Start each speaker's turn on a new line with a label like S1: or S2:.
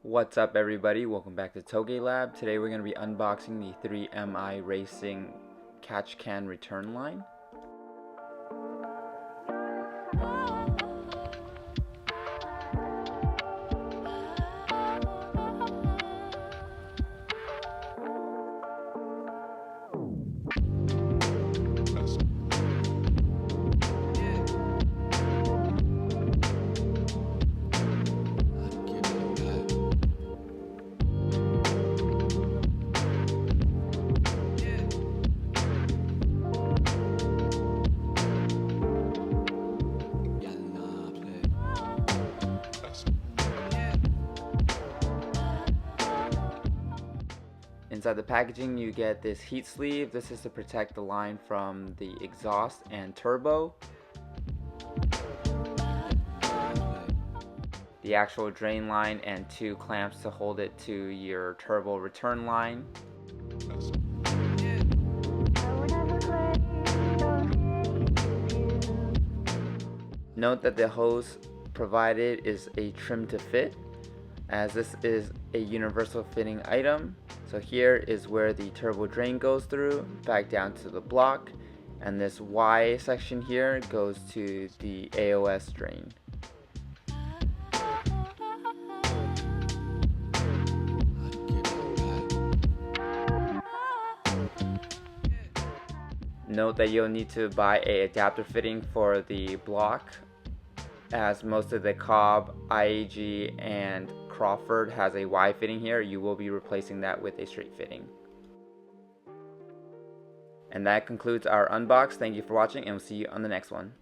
S1: What's up everybody, welcome back to Toge Lab. Today we're going to be unboxing the 3MI Racing catch can return line. Inside the packaging you get this heat sleeve. This is to protect the line from the exhaust and turbo. The actual drain line and two clamps to hold it to your turbo return line. Note that the hose provided is a trim to fit, as this is a universal fitting item. So here is where the turbo drain goes through, back down to the block, and this Y section here goes to the AOS drain. Note that you'll need to buy an adapter fitting for the block, as most of the Cobb, IAG, and Crawford has a Y fitting here. You will be replacing that with a straight fitting. And that concludes our unbox. Thank you for watching, and we'll see you on the next one.